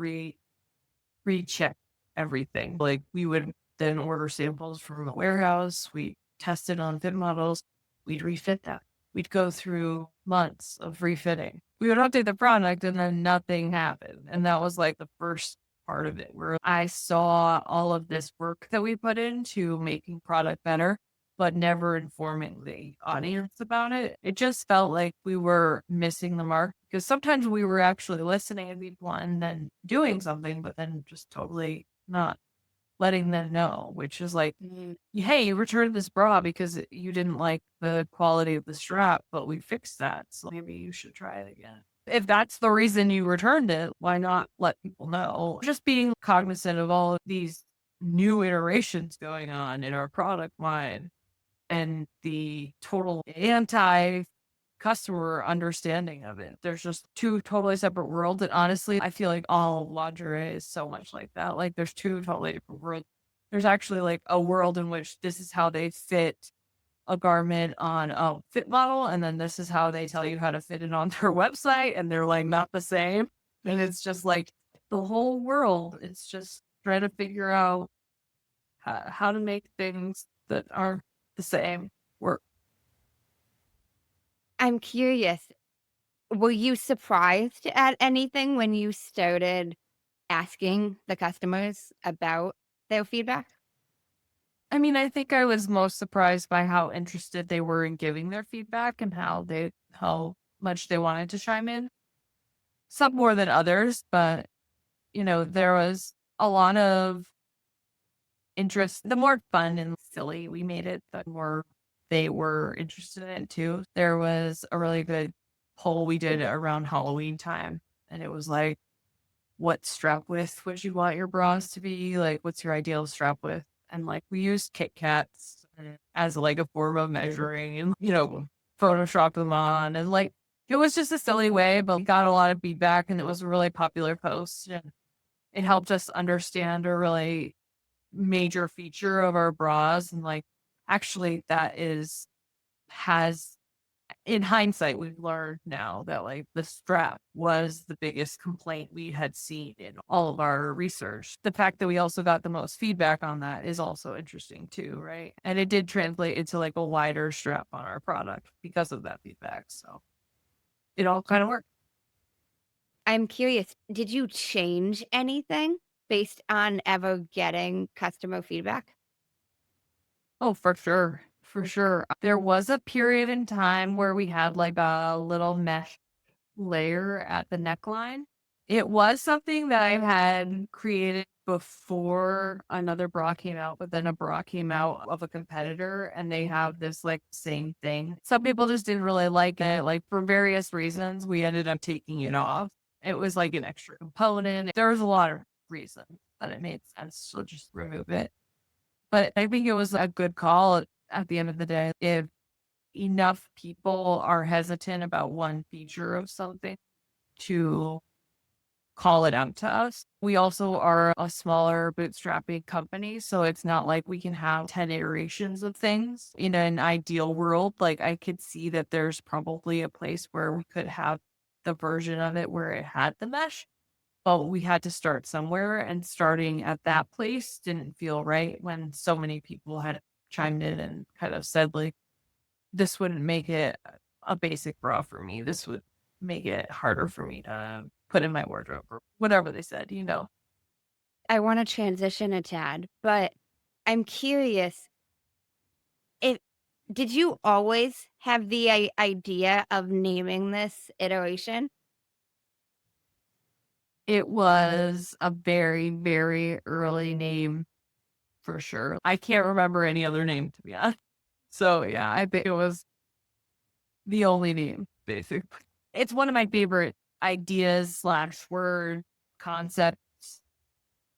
[SPEAKER 3] recheck everything. Like we would then order samples from a warehouse. We tested on fit models. We'd refit that. We'd go through months of refitting. We would update the product and then nothing happened. And that was like the first part of it where I saw all of this work that we put into making product better, but never informing the audience about it. It just felt like we were missing the mark because sometimes we were actually listening to people and then doing something, but then just totally not letting them know, which is like, hey, you returned this bra because you didn't like the quality of the strap, but we fixed that. So maybe you should try it again. If that's the reason you returned it, why not let people know? Just being cognizant of all of these new iterations going on in our product line and the total anti customer understanding of it. There's just two totally separate worlds. And honestly, I feel like all lingerie is so much like that. Like there's two totally different worlds. There's actually like a world in which this is how they fit a garment on a fit model, and then this is how they tell you how to fit it on their website, and they're like not the same. And it's just like the whole world. It's just trying to figure out how to make things that are the same work.
[SPEAKER 2] I'm curious, were you surprised at anything when you started asking the customers about their feedback?
[SPEAKER 3] I mean, I think I was most surprised by how interested they were in giving their feedback and how much they wanted to chime in. Some more than others, but there was a lot of interest. The more fun and silly we made it, the more they were interested in it too. There was a really good poll we did around Halloween time, and it was like, what strap width would you want your bras to be? Like, what's your ideal strap width? And like, we used Kit Kats as like a form of measuring and, Photoshop them on. And like, it was just a silly way, but we got a lot of feedback and it was a really popular post. And it helped us understand a really major feature of our bras. And like, actually, has in hindsight, we've learned now that like the strap was the biggest complaint we had seen in all of our research. The fact that we also got the most feedback on that is also interesting too, right? And it did translate into like a wider strap on our product because of that feedback. So it all kind of worked.
[SPEAKER 2] I'm curious, did you change anything based on ever getting customer feedback?
[SPEAKER 3] Oh, for sure. For sure. There was a period in time where we had like a little mesh layer at the neckline. It was something that I had created before another bra came out, but then a bra came out of a competitor and they have this like same thing. Some people just didn't really like it. Like for various reasons, we ended up taking it off. It was like an extra component. There was a lot of reasons that it made sense to just remove it. But I think it was a good call at the end of the day. If enough people are hesitant about one feature of something to call it out to us. We also are a smaller bootstrapping company, so it's not like we can have 10 iterations of things. In an ideal world, like I could see that there's probably a place where we could have the version of it where it had the mesh, but we had to start somewhere, and starting at that place didn't feel right when so many people had chimed in and kind of said like, this wouldn't make it a basic bra for me. This would make it harder for me to put in my wardrobe or whatever they said,
[SPEAKER 2] I want to transition a tad, but I'm curious, if did you always have the idea of naming this iteration?
[SPEAKER 3] It was a very, very early name for sure. I can't remember any other name to be honest. So yeah, I think it was the only name, basically. It's one of my favorite ideas slash word concepts.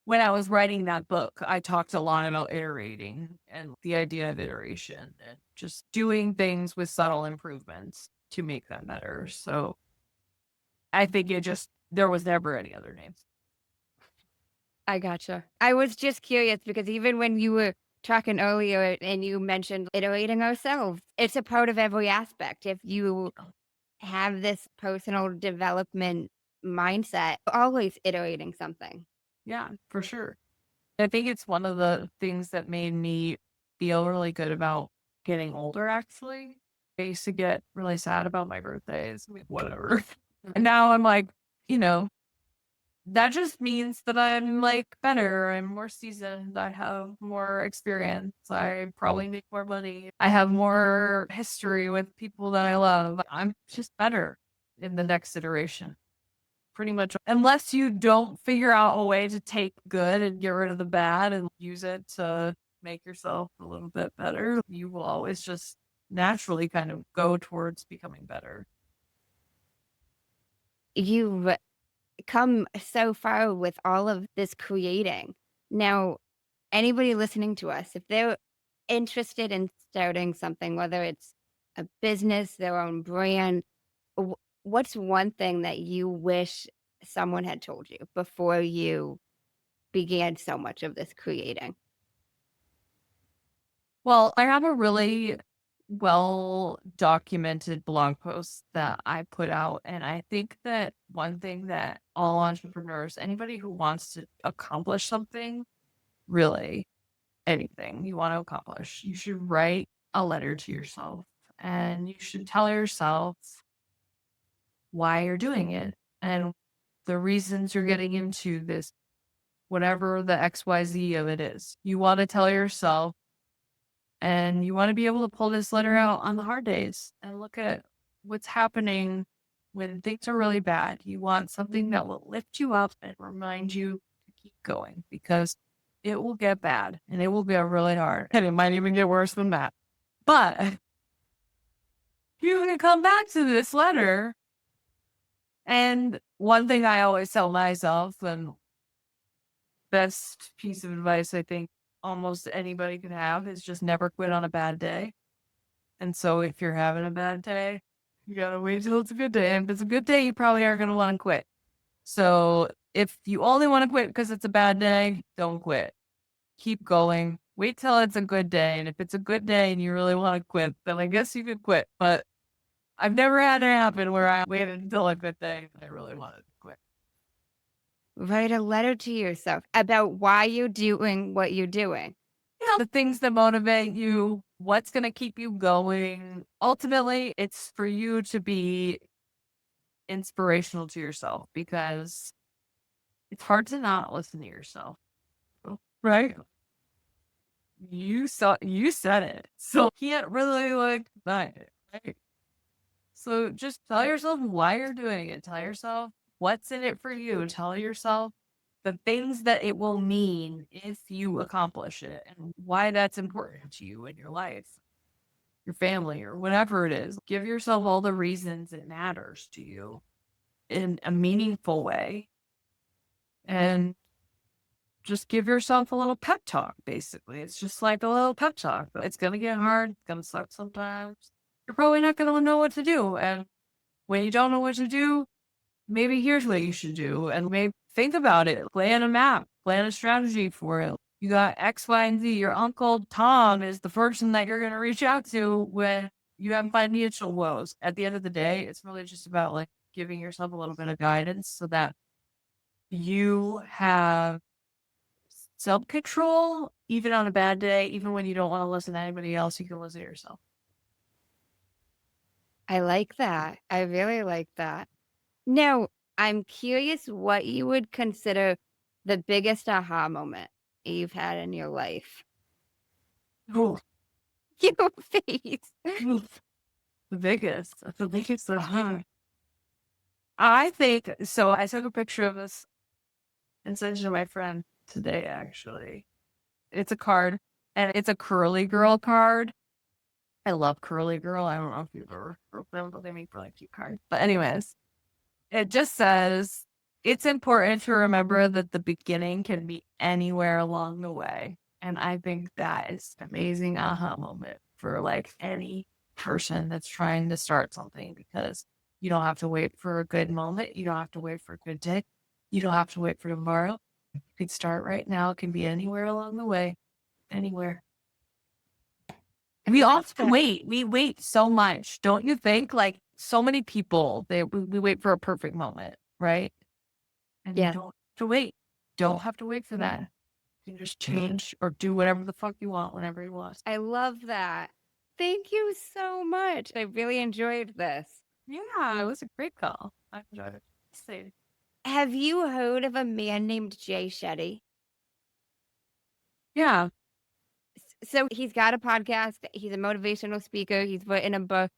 [SPEAKER 3] When I was writing that book, I talked a lot about iterating and the idea of iteration and just doing things with subtle improvements to make them better. So I think there was never any other names.
[SPEAKER 2] I gotcha. I was just curious because even when you were talking earlier and you mentioned iterating ourselves, it's a part of every aspect. If you have this personal development mindset, always iterating something.
[SPEAKER 3] Yeah, for sure. I think it's one of the things that made me feel really good about getting older, actually. I used to get really sad about my birthdays, I mean, whatever. And now I'm like, you know, that just means that I'm like better. I'm more seasoned. I have more experience. I probably make more money. I have more history with people that I love. I'm just better in the next iteration. Pretty much, unless you don't figure out a way to take good and get rid of the bad and use it to make yourself a little bit better, you will always just naturally kind of go towards becoming better.
[SPEAKER 2] You've come so far with all of this creating. Now, anybody listening to us, if they're interested in starting something, whether it's a business, their own brand, what's one thing that you wish someone had told you before you began so much of this creating?
[SPEAKER 3] Well, I have a really well documented blog posts that I put out. And I think that one thing that all entrepreneurs, anybody who wants to accomplish something, really anything you want to accomplish, you should write a letter to yourself and you should tell yourself why you're doing it and the reasons you're getting into this, whatever the XYZ of it is. You want to tell yourself, and you want to be able to pull this letter out on the hard days and look at what's happening when things are really bad. You want something that will lift you up and remind you to keep going, because it will get bad and it will get really hard. And it might even get worse than that. But you can come back to this letter. And one thing I always tell myself, and best piece of advice I think almost anybody can have, is just never quit on a bad day. And so if you're having a bad day, you gotta wait till it's a good day. And if it's a good day, you probably aren't gonna want to quit. So if you only want to quit because it's a bad day, don't quit. Keep going. Wait till it's a good day. And if it's a good day and you really want to quit, then I guess you could quit. But I've never had it happen where I waited until a good day and I really wanted to quit.
[SPEAKER 2] Write a letter to yourself about why you're doing what you're doing.
[SPEAKER 3] The things that motivate you, what's going to keep you going. Ultimately, it's for you to be inspirational to yourself, because it's hard to not listen to yourself. Right? You said it. So you can't really deny it, right? So just tell yourself why you're doing it. Tell yourself what's in it for you. Tell yourself the things that it will mean if you accomplish it and why that's important to you in your life, your family, or whatever it is. Give yourself all the reasons it matters to you in a meaningful way. And just give yourself a little pep talk, basically. It's just like a little pep talk. It's going to get hard. It's going to suck sometimes. You're probably not going to know what to do. And when you don't know what to do, maybe here's what you should do. And maybe think about it. Plan a map. Plan a strategy for it. You got X, Y, and Z. Your Uncle Tom is the person that you're going to reach out to when you have financial woes. At the end of the day, it's really just about giving yourself a little bit of guidance so that you have self-control, even on a bad day. Even when you don't want to listen to anybody else, you can listen to yourself.
[SPEAKER 2] I like that. I really like that. Now, I'm curious what you would consider the biggest aha moment you've had in your life.
[SPEAKER 3] Ooh.
[SPEAKER 2] Your face.
[SPEAKER 3] The biggest aha. I think so. I took a picture of this and sent it to my friend today, actually. It's a card, and it's a curly girl card. I love curly girl. I don't know if you've ever heard of them, but they make really cute cards. But anyways, it just says, it's important to remember that the beginning can be anywhere along the way. And I think that is an amazing aha moment for any person that's trying to start something, because you don't have to wait for a good moment. You don't have to wait for a good day. You don't have to wait for tomorrow. You can start right now. It can be anywhere along the way. Anywhere. We often wait. We wait so much. Don't you think? So many people, we wait for a perfect moment, right? And you don't have to wait. Don't have to wait for that. You can just change or do whatever the fuck you want whenever you want.
[SPEAKER 2] I love that. Thank you so much. I really enjoyed this.
[SPEAKER 3] Yeah, it was a great call. I enjoyed it. Stay.
[SPEAKER 2] Have you heard of a man named Jay Shetty?
[SPEAKER 3] Yeah.
[SPEAKER 2] So he's got a podcast. He's a motivational speaker. He's written a book.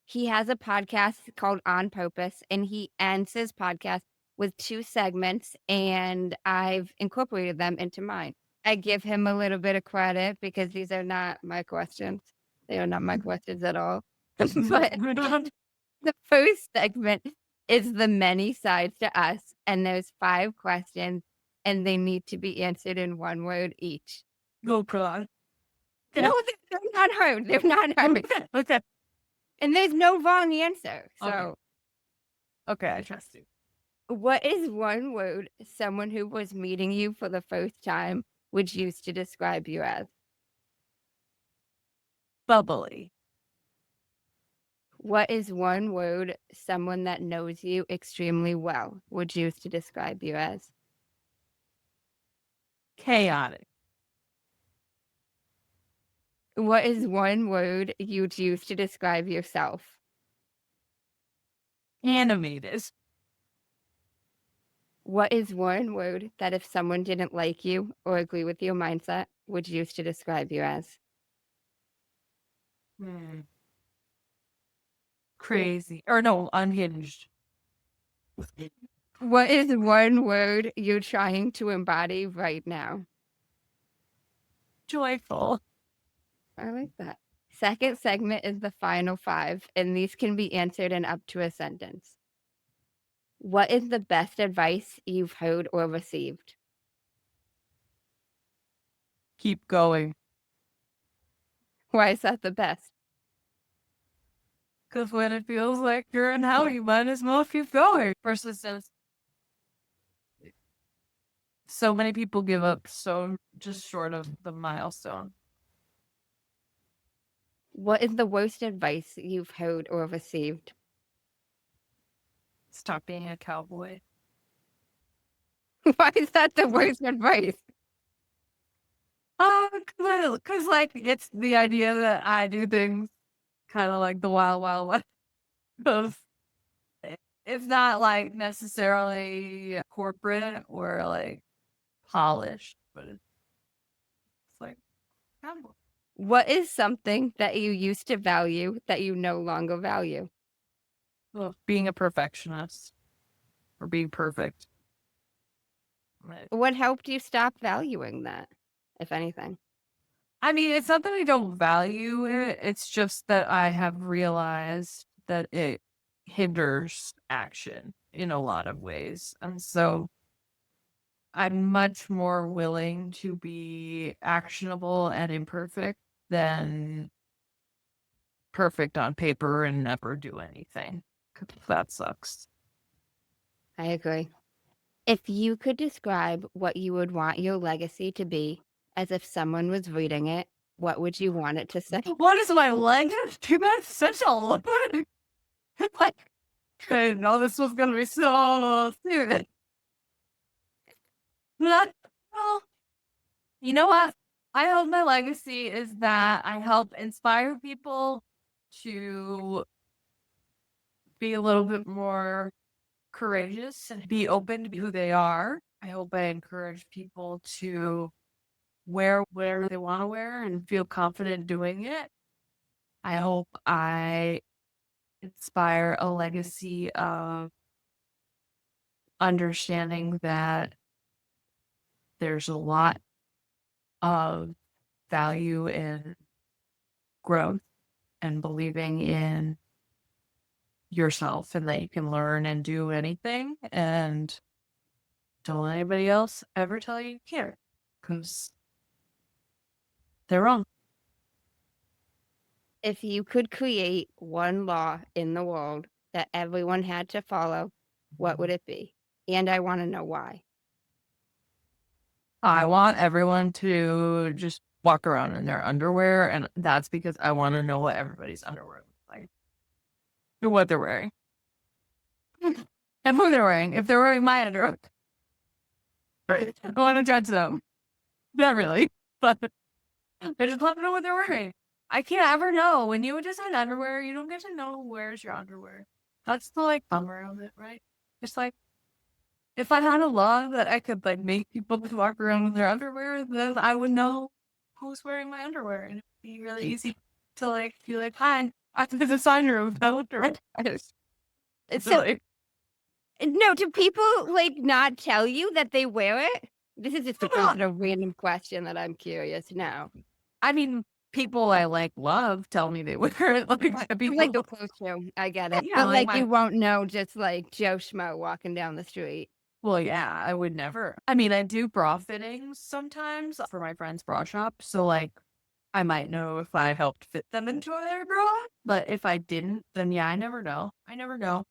[SPEAKER 2] He has a podcast called On Purpose, and he ends his podcast with 2 segments, and I've incorporated them into mine. I give him a little bit of credit because these are not my questions. They are not my questions at all. But the first segment is the many sides to us, and there's 5 questions, and they need to be answered in 1 word each.
[SPEAKER 3] Go Prague.
[SPEAKER 2] No, they're not hard. They're not hard.
[SPEAKER 3] Okay.
[SPEAKER 2] And there's no wrong answer. So,
[SPEAKER 3] Okay, I trust you.
[SPEAKER 2] what is 1 word someone who was meeting you for the first time would use to describe you as?
[SPEAKER 3] Bubbly.
[SPEAKER 2] What is one word someone that knows you extremely well would use to describe you as?
[SPEAKER 3] Chaotic.
[SPEAKER 2] What is one word you'd use to describe yourself?
[SPEAKER 3] Animated.
[SPEAKER 2] What is one word that if someone didn't like you or agree with your mindset would use to describe you as?
[SPEAKER 3] Crazy. Or no, unhinged.
[SPEAKER 2] What is one word you're trying to embody right now?
[SPEAKER 3] Joyful.
[SPEAKER 2] I like that. Second segment is the final 5, and these can be answered in up to a sentence. What is the best advice you've heard or received?
[SPEAKER 3] Keep going.
[SPEAKER 2] Why is that the best?
[SPEAKER 3] Because when it feels like you're in hell, you might as well keep going. Persistence. So many people give up so just short of the milestone.
[SPEAKER 2] What is the worst advice you've heard or received?
[SPEAKER 3] Stop being a cowboy.
[SPEAKER 2] Why is that the worst advice?
[SPEAKER 3] Because like it's the idea that I do things kind of like the wild, wild west. Because it's not like necessarily corporate or like polished, but it's like cowboy.
[SPEAKER 2] What is something that you used to value that you no longer value?
[SPEAKER 3] Well, being a perfectionist or being perfect.
[SPEAKER 2] What helped you stop valuing that, if anything?
[SPEAKER 3] I mean, it's not that I don't value it. It's just that I have realized that it hinders action in a lot of ways. And so I'm much more willing to be actionable and imperfect than perfect on paper and never do anything. 'Cause that sucks.
[SPEAKER 2] I agree. If you could describe what you would want your legacy to be as if someone was reading it, what would you want it to say?
[SPEAKER 3] What is my legacy? That's such a lot. Like, I didn't know this was going to be so serious. Well, you know what? I hope my legacy is that I help inspire people to be a little bit more courageous and be open to be who they are. I hope I encourage people to wear whatever they want to wear and feel confident doing it. I hope I inspire a legacy of understanding that there's a lot of value in growth and believing in yourself and that you can learn and do anything, and don't let anybody else ever tell you you can't, because they're wrong.
[SPEAKER 2] If you could create one law in the world that everyone had to follow, what would it be? And I want to know why.
[SPEAKER 3] I want everyone to just walk around in their underwear, and that's because I want to know what everybody's underwear looks like and what they're wearing and who they're wearing. If they're wearing my underwear, right, I want to judge them. Not really, but I just want to know what they're wearing. I can't ever know. When you design underwear, you don't get to know who wears your underwear. That's the like bummer of it, right? It's like, if I had a law that I could like make people just walk around in their underwear, then I would know who's wearing my underwear, and it'd be really easy to like be like, "Hi, I'm the designer of that underwear." It's
[SPEAKER 2] So,
[SPEAKER 3] like,
[SPEAKER 2] no, do people like not tell you that they wear it? This is just a random question that I'm curious now.
[SPEAKER 3] I mean, people I like love tell me they wear it. Like people,
[SPEAKER 2] Like the clothes show, I get it.
[SPEAKER 3] Yeah,
[SPEAKER 2] But
[SPEAKER 3] like
[SPEAKER 2] like you won't know just like Joe Schmo walking down the street.
[SPEAKER 3] well, yeah, I would never. I mean, I do bra fittings sometimes for my friend's bra shop, so like I might know if I helped fit them into their bra, but if I didn't, then yeah, I never know. I never know.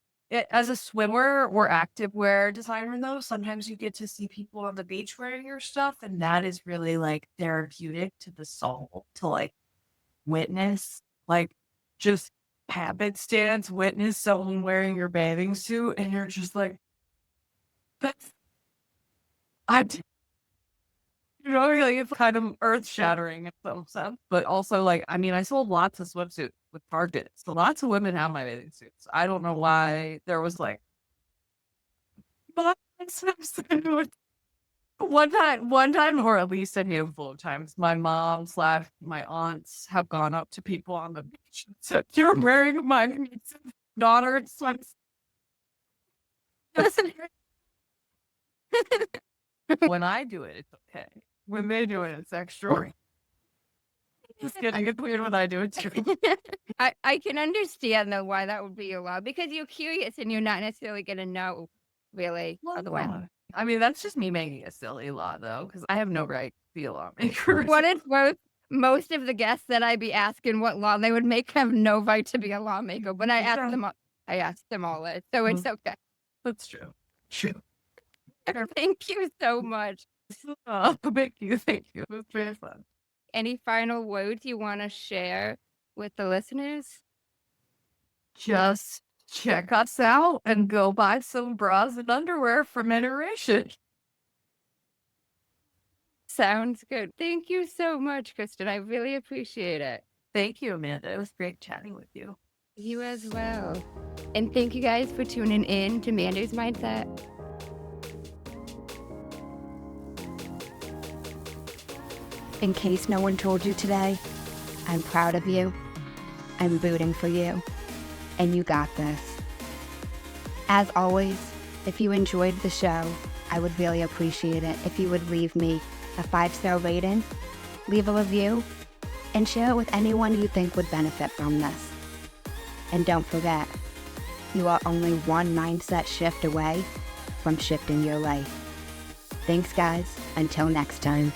[SPEAKER 3] As a swimwear or activewear designer, though, sometimes you get to see people on the beach wearing your stuff, and that is really like therapeutic to the soul to like witness, like just happenstance witness someone wearing your bathing suit and you're just like, that's, like it's kind of earth shattering in some sense. But also, like, I mean, I sold lots of swimsuits with Target, so lots of women have my bathing suits. I don't know why there was like, but one time, or at least a handful of times, my mom / my aunts have gone up to people on the beach and said, "You're wearing my daughter's swimsuit." When I do it, it's okay. When they do it, it's extra. Just kidding. It's weird when I do it too.
[SPEAKER 2] I can understand though why that would be allowed, because you're curious and you're not necessarily going to know really otherwise.
[SPEAKER 3] I mean, that's just me making a silly law though, because I have no right to be a lawmaker.
[SPEAKER 2] What it's worth, most of the guests that I'd be asking what law they would make have no right to be a lawmaker. But I asked them all it, so it's okay.
[SPEAKER 3] That's true. True.
[SPEAKER 2] Thank you so much.
[SPEAKER 3] Oh, thank you. It was very fun.
[SPEAKER 2] Any final words you want to share with the listeners?
[SPEAKER 3] Just check us out and go buy some bras and underwear from Iteration.
[SPEAKER 2] Sounds good. Thank you so much, Kristen. I really appreciate it.
[SPEAKER 3] Thank you, Amanda. It was great chatting with you.
[SPEAKER 2] You as well. And thank you guys for tuning in to Manders Mindset. In case no one told you today, I'm proud of you. I'm rooting for you. And you got this. As always, if you enjoyed the show, I would really appreciate it if you would leave me a 5-star rating, leave a review, and share it with anyone you think would benefit from this. And don't forget, you are only one mindset shift away from shifting your life. Thanks, guys. Until next time.